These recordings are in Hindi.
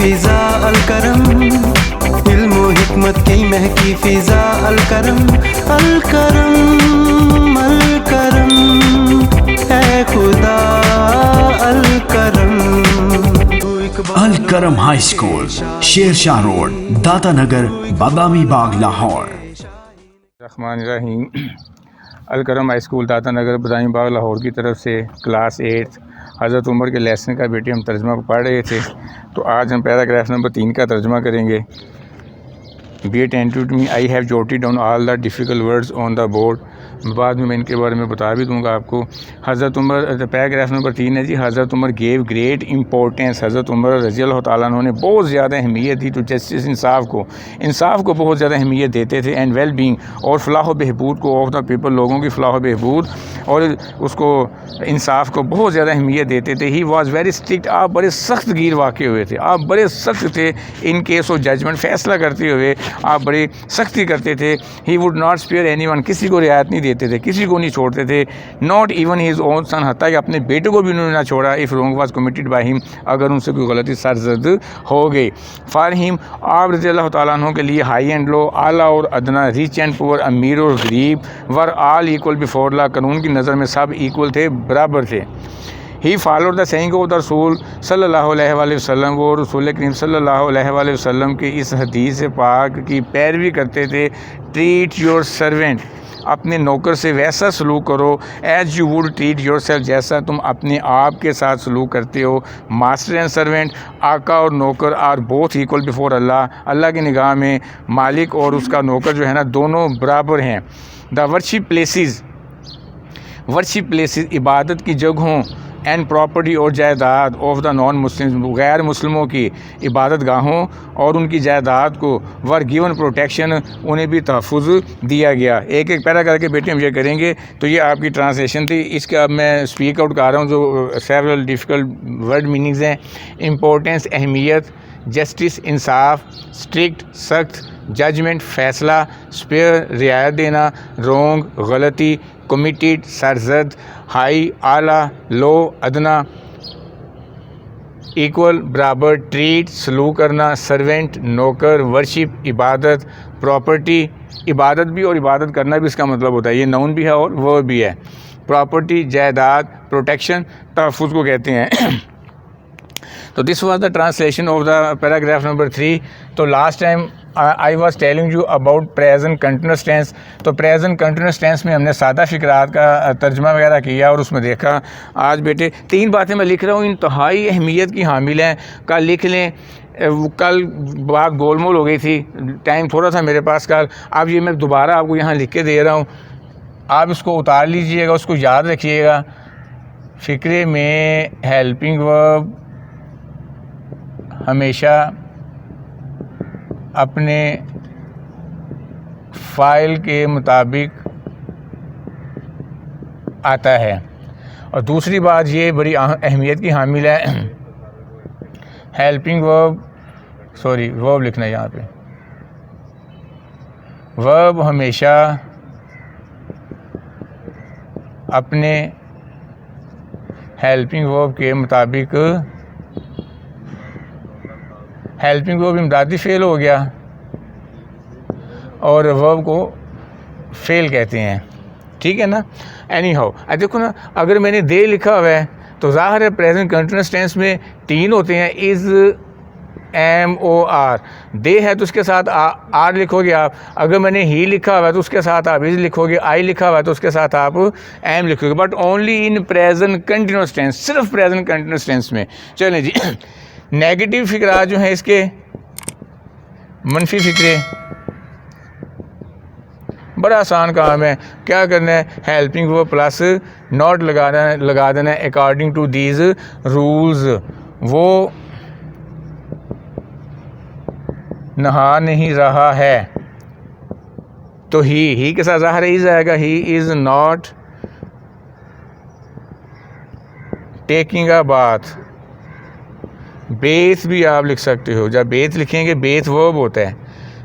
फ़िज़ा अलकरम, इल्म व हिकमत की महकी फ़िज़ा अलकरम, अलकरम अलकरम ऐ खुदा अलकरम। Alkaram high school, Shershah road, Data Nagar, Badami Bagh, Lahore. रहमानिर्रहीम। अलकरम हाई स्कूल दाता नगर बादामी बाग लाहौर की तरफ से क्लास 8 हज़रत उमर के लेसन का बेटे हम तर्जमा पढ़ रहे थे। तो आज हम पैराग्राफ नंबर 3 का तर्जमा करेंगे। Be attentive to me, I have jotted down all the difficult words on the board. बाद में मैं इनके बारे में बता भी दूंगा आपको। हज़रत उमर, पैराग्राफ नंबर 3 है जी। हज़रत उमर गेव ग्रेट इंपॉर्टेंस, हज़रत उमर रज़ी अल्लाह तआला अन्हु ने बहुत ज़्यादा अहमियत दी तो जस्टिस, इंसाफ को बहुत ज़्यादा अहमियत देते थे। एंड वेल बींग, और फ़लाह बहबूद को, ऑफ द पीपल, लोगों की फ़लाह बहबूद और उसको इंसाफ को बहुत ज़्यादा अहमियत देते थे। ही वॉज़ वेरी स्ट्रिक्ट, आप बड़े सख्त गिर वाक़ हुए थे, आप बड़े सख्त थे। इन केस ऑफ जजमेंट, फ़ैसला करते हुए आप बड़ी सख्ती करते थे। He would not spare anyone, किसी को रियायत नहीं देते थे, किसी को नहीं छोड़ते थे। Not even his own son, हत्ता कि अपने बेटे को भी उन्होंने ना छोड़ा। If wrong was committed by him, अगर उनसे कोई गलती सरजद हो गई। फॉर हिम, आप रज़ी अल्लाह तआला अन्हु के लिए, हाई एंड लो, आला और अदना, रिच एंड पुअर, अमीर और गरीब, were all equal before law, कानून की नज़र में सब इक्वल थे, बराबर थे। He followed the saying of the रसूल सल्लल्लाहु अलैहि वसल्लम, वो रसूल करीम सल्लल्लाहु अलैहि वसल्लम के इस हदीस पाक की पैरवी करते थे। ट्रीट योर सर्वेंट, अपने नौकर से वैसा सलूक करो, as you would treat yourself, जैसा तुम अपने आप के साथ सलूक करते हो। मास्टर एंड सर्वेंट, आका और नौकर, आर बोथ इक्वल बिफोर अल्लाह, अल्लाह की निगाह में मालिक और उसका नौकर जो है ना, दोनों बराबर हैं। द वर्शिप प्लेसेस, इबादत की जगहों, एंड प्रॉपर्टी और जायदाद, ऑफ द नॉन मुस्लिम, गैर मुस्लिमों की इबादत गाहों और उनकी जायदाद को, वर गिवन प्रोटेक्शन, उन्हें भी तहफ़्फ़ुज़ दिया गया। एक एक पैरा करके बेटे हम ये करेंगे। तो ये आपकी ट्रांसलेशन थी। इसका अब मैं स्पीक आउट कर रहा हूँ जो सेवरल डिफ़िकल्ट वर्ड मीनिंग्स हैं। इम्पोर्टेंस, अहमियत, जस्टिस, इंसाफ, स्ट्रिक्ट, सख्त, जजमेंट, फ़ैसला, स्पेयर, रियायत देना, रोंग, गलती, कमिटेड, सरजद, हाई, आला, लो, अदना, इक्वल, बराबर, ट्रीट, सलूक करना, सर्वेंट, नौकर, वर्शिप, इबादत, प्रॉपर्टी, इबादत भी और इबादत करना भी इसका मतलब होता है, ये नाउन भी है और वर्ब भी है। प्रॉपर्टी, जायदाद, प्रोटेक्शन, तहफ़्फ़ुज़ को कहते हैं। तो this was the translation of the paragraph number 3। तो last time I was telling you about present continuous tense. तो प्रेजेंट कंटिन्यूअस टेंस में हमने सादा फ़िक्रात का तर्जमा वगैरह किया और उसमें देखा। आज बेटे 3 बातें मैं लिख रहा हूँ, इंतहाई अहमियत की हामिल हैं। कल लिख लें, कल बात गोलमोल हो गई थी, टाइम थोड़ा था मेरे पास कल। अब ये मैं दोबारा आपको यहाँ लिख के दे रहा हूँ, आप इसको उतार लीजिएगा, उसको याद रखिएगा। फ़िक्रे में हेल्पिंग वर्ब हमेशा अपने फ़ाइल के मुताबिक आता है। और दूसरी बात ये बड़ी अहमियत की हामिल है, हेल्पिंग वर्ब, वर्ब लिखना है यहाँ पे। वर्ब हमेशा अपने हेल्पिंग वर्ब के मुताबिक, हेल्पिंग वर्ब इमदादी फ़ेल हो गया और वर्ब को फ़ेल कहते हैं, ठीक है ना। एनी हाउ, देखो ना, अगर मैंने दे लिखा हुआ है तो ज़ाहिर है प्रेजेंट कंटिन्यूअस टेंस में 3 होते हैं, इज़, एम, ओ, आर। दे है तो उसके साथ आर लिखोगे आप। अगर मैंने ही लिखा हुआ है तो उसके साथ आप इज़ लिखोगे। आई लिखा हुआ है तो उसके साथ आप एम लिखोगे। But only in present continuous tense, सिर्फ प्रेजेंट कंटिन्यूअस टेंस में। चलें जी। नेगेटिव फ़िक्रा जो हैं इसके, मनफी फ़िक्रे, बड़ा आसान काम है। क्या करना है, हेल्पिंग वर्ब प्लस नॉट लगा देना है अकॉर्डिंग टू दीज रूल्स। वो नहा नहीं रहा है तो ही के साथ ज़ाहिर इज़ आएगा। He is not taking a bath. Beth भी आप लिख सकते हो। जब बेथ लिखेंगे, बेथ वर्ब होता है,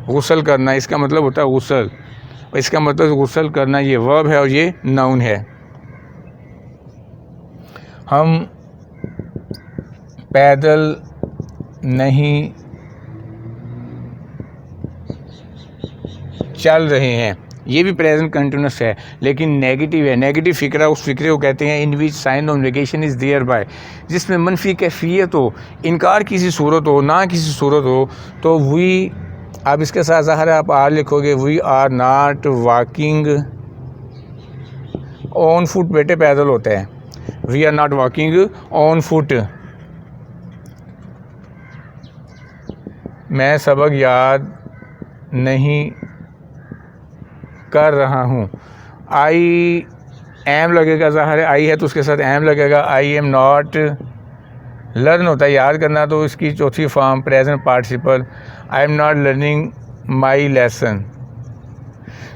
गुस्ल करना, इसका मतलब होता है गुस्ल। इसका मतलब गुस्ल करना ये वर्ब है और ये नाउन है। हम पैदल नहीं चल रहे हैं, ये भी प्रेजेंट कंटिन्यूस है, लेकिन नेगेटिव है। नेगेटिव फ़िक्रा उस फ़िक्रे को कहते हैं in which sign of negation is there by, जिसमें मनफी कैफियत हो, इनकार किसी सूरत हो, ना किसी सूरत हो, तो वी, आप इसके साथ ज़ाहिर है आप आर लिखोगे, we are not walking on foot, बेटे पैदल होता है, we are not walking on foot. मैं सबक याद नहीं कर रहा हूँ, आई एम लगेगा, ज़ाहिर है आई है तो उसके साथ एम लगेगा, आई एम नॉट, लर्न होता है याद करना, तो इसकी चौथी form present participle, I am not learning my lesson.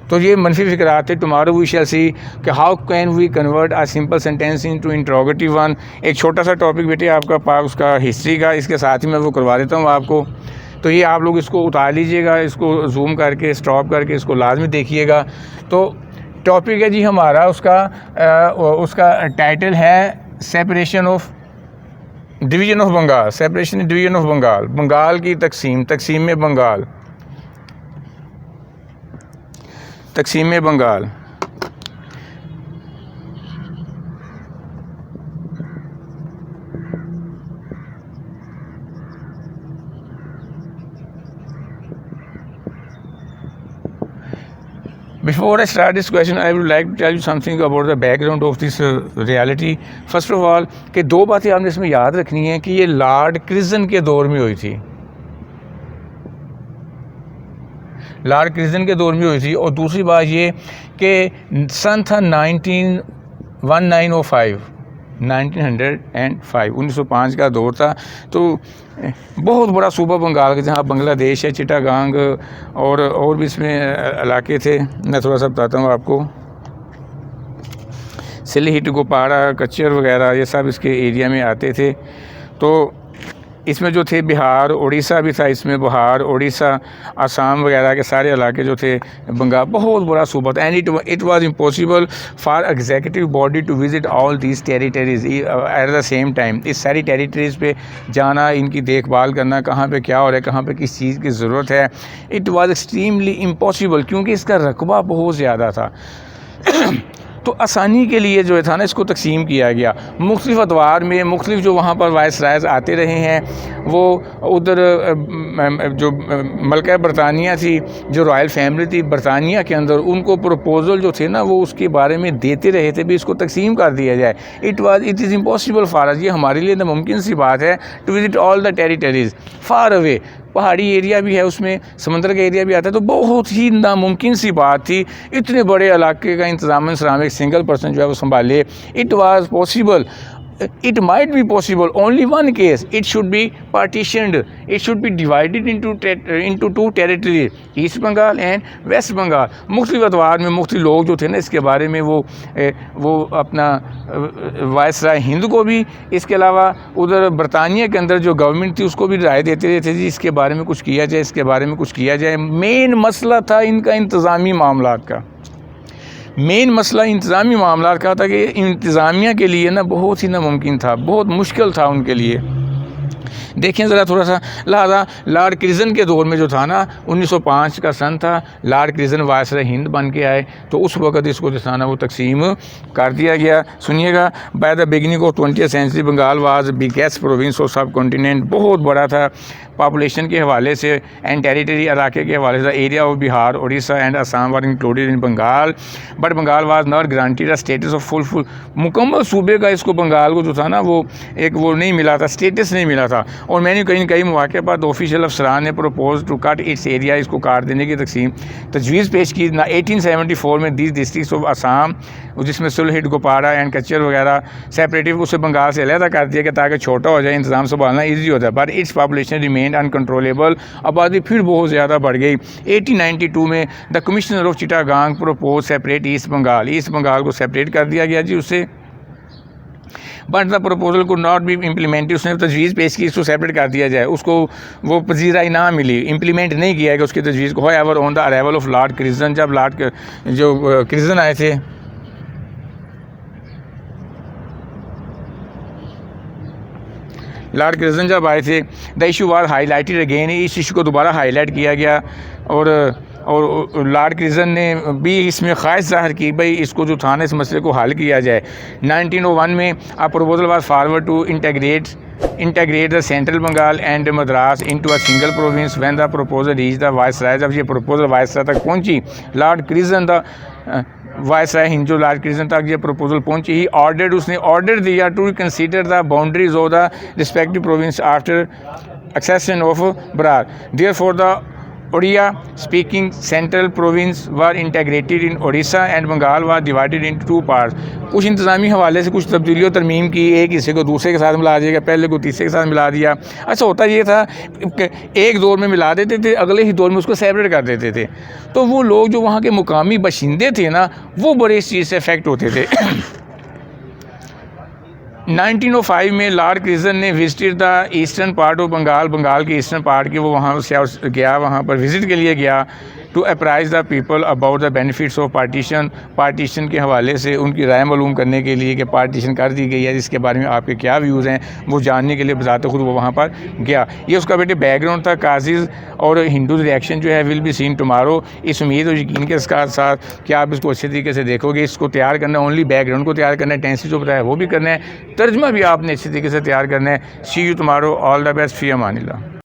तो ये मनफी फ़िक्रात थे। टुमारो वी शैल सी कि how can we convert a simple sentence into interrogative one. एक छोटा सा टॉपिक बेटे आपका पास उसका हिस्ट्री का, इसके साथ ही मैं वो करवा देता हूँ आपको। तो ये आप लोग इसको उतार लीजिएगा, इसको जूम करके स्टॉप करके इसको लाजमी देखिएगा। तो टॉपिक है जी हमारा, उसका टाइटल है separation of division of Bengal, separation division of Bengal, Bengal की तकसीम, तकसीम में बंगाल, तकसीम में Bengal. Before I start this question, I would like to tell you something about the background of this reality. First of all, कि दो बातें आपने इसमें याद रखनी है कि ये लॉर्ड क्रिजन के दौर में हुई थी, लॉर्ड क्रिजन के दौर में हुई थी। और दूसरी बात ये कि सन था 1905 का दौर था। तो बहुत बड़ा सूबा बंगाल का, जहाँ बांग्लादेश है, चिटागांग और भी इसमें इलाके थे। मैं थोड़ा सा बताता हूँ आपको, सिलहिट, गोपाड़ा, कच्चर वगैरह ये सब इसके एरिया में आते थे। तो इसमें जो थे बिहार, उड़ीसा भी था, इसमें बिहार, उड़ीसा, असम वगैरह के सारे इलाके जो थे बंगाल, बहुत बड़ा सूबा था। And it was impossible for executive body to visit all these territories at the same time. इस सारी टेरिटरीज़ पे जाना, इनकी देखभाल करना, कहाँ पे क्या हो रहा है, कहाँ पे किस चीज़ की ज़रूरत है, इट वाज एक्सट्रीमली इम्पॉसिबल, क्योंकि इसका रकबा बहुत ज़्यादा था। तो आसानी के लिए जो था ना, इसको तकसीम किया गया मुख्तलिफ़ अतवार में। मुख्तलिफ़ जो वहाँ पर वाइस रायज आते रहे हैं, वो उधर जो मलका बरतानिया थी, जो रॉयल फैमिली थी बरतानिया के अंदर, उनको प्रपोज़ल जो थे ना वो उसके बारे में देते रहे थे भी इसको तकसीम कर दिया जाए। It is impossible for us, ये हमारे लिए नामुमकिन सी बात है, to visit all the territories far away. पहाड़ी एरिया भी है, उसमें समंदर का एरिया भी आता है, तो बहुत ही नामुमकिन सी बात थी इतने बड़े इलाके का इंतजाम इंतजाम एक सिंगल पर्सन जो है वो संभाले। It was possible, it might be possible, only one case, it should be partitioned, it should be divided into two territories, east Bengal and west Bengal. मुख्तलिफ अतवार में मुख्तलिफ लोग जो थे ना इसके बारे में वो अपना वायसराय हिंद को भी, इसके अलावा उधर बरतानिया के अंदर जो गवर्नमेंट थी उसको भी राय देते रहते जी इसके बारे में कुछ किया जाए, इसके बारे में कुछ किया जाए। मेन मसला था इनका इंतज़ामी मामलात का, मेन मसला इंतज़ामी मामलात का था कि इंतज़ामिया के लिए ना बहुत ही नामुमकिन था, बहुत मुश्किल था उनके लिए। देखें ज़रा थोड़ा सा, लिहाजा लॉर्ड क्रिजन के दौर में जो था ना, 1905 का सन था, लॉर्ड क्रिजन वायसराय हिंद बन के आए, तो उस वक़्त इसको जो था ना वो तकसीम कर दिया गया। सुनिएगा, by the beginning of 20th century Bengal was biggest province of subcontinent, बहुत बड़ा था पॉपुलेशन के हवाले से एंड टेरिटरी इलाके के हवाले से। Area of Bihar, Orissa and Assam were included in Bengal, but Bengal was not granted a status of full मुकम्मल सूबे का इसको बंगाल को जो था ना वो एक वो नहीं मिला था, स्टेटस नहीं मिला था। और मैंने कई मौके पर ऑफिशियल अफसरान ने propose to cut its area, इसको काट देने की तजवीज़ पेश की। 1874 में दीज डिस्ट्रिक्ट ऑफ असम, जिसमें सिलहिट, गोपाड़ा एंड कच्चर वगैरह सेपरेटिव, उसे बंगाल से अलहदा कर दिया कि ताकि छोटा हो जाए, इंतजाम संभालना ईजी हो जाए। But its population remain uncontrollable, आबादी फिर बहुत ज़्यादा बढ़ गई। 1892 में the commissioner of Chittagong propose separate East Bengal, East Bengal को सेपरेट कर दिया गया जी उससे। But the proposal could not be implemented, उसने तजवीज़ पेश की इसको सेपरेट कर दिया जाए, उसको वो पजीराई ना मिली, इम्प्लीमेंट नहीं किया गया उसकी तजवीज़ को। However on the arrival of Lord Curzon, जब लॉर्ड जो क्रिजन आए थे, लॉर्ड क्रिजन जब आए थे, the issue was highlighted again, इस इशू को दोबारा हाईलाइट किया गया और लॉर्ड क्रिजन ने भी इसमें ख्वाहिश ज़ाहिर की भाई इसको जो था ना इस मसले को हल किया जाए। 1901 में a proposal was forward to integrate the central Bengal and Madras into a single province. When the proposal reach the viceroy, जब ये प्रपोजल वायसराय तक पहुंची, lord Curzon the viceroy Hind जो लॉर्ड क्रिजन तक ये प्रपोजल पहुंची, ही ऑर्डर्ड, उसने ऑर्डर दिया to consider the boundaries of the respective province after accession of Brar. Therefore, the Odia speaking central province were integrated in Odisha and Bengal was divided into two parts. कुछ इंतज़ामी हवाले से कुछ तब्दीली और तरमीम की, एक हिस्से को दूसरे के साथ मिला दिया गया, पहले को तीसरे के साथ मिला दिया। अच्छा होता ये था कि एक दौर में मिला देते थे, अगले ही दौर में उसको सेपरेट कर देते थे। तो वो लोग जो वहाँ के मुकामी बाशिंदे थे ना, वो बड़े इस चीज़ से अफेक्ट होते थे। 1905 में लॉर्ड क्रिजन ने visited the eastern part of Bengal के ईस्टर्न पार्ट की वो वहाँ से गया, वहाँ पर विज़िट के लिए गया to apprise the people about the benefits of partition के हवाले से उनकी राय मालूम करने के लिए कि पार्टीशन कर दी गई है, जिसके बारे में आपके क्या व्यूज़ हैं वो जानने के लिए बजाते खुद वो वहाँ पर गया। ये उसका बेटे बैकग्राउंड था। काजीज़ और हिंदूज़ रिएक्शन जो है विल बी सीन टुमारो। इस उम्मीद और यकीन के साथ कि आप इसको अच्छे तरीके से देखोगे। इसको तैयार करना, ओनली बैकग्राउंड को तैयार करना है, टेंसेस जो बताया वो भी करना है, तर्जमा भी आपने अच्छे तरीके से तैयार करना है। See you tomorrow, all the best, फी अमानिल्लाह।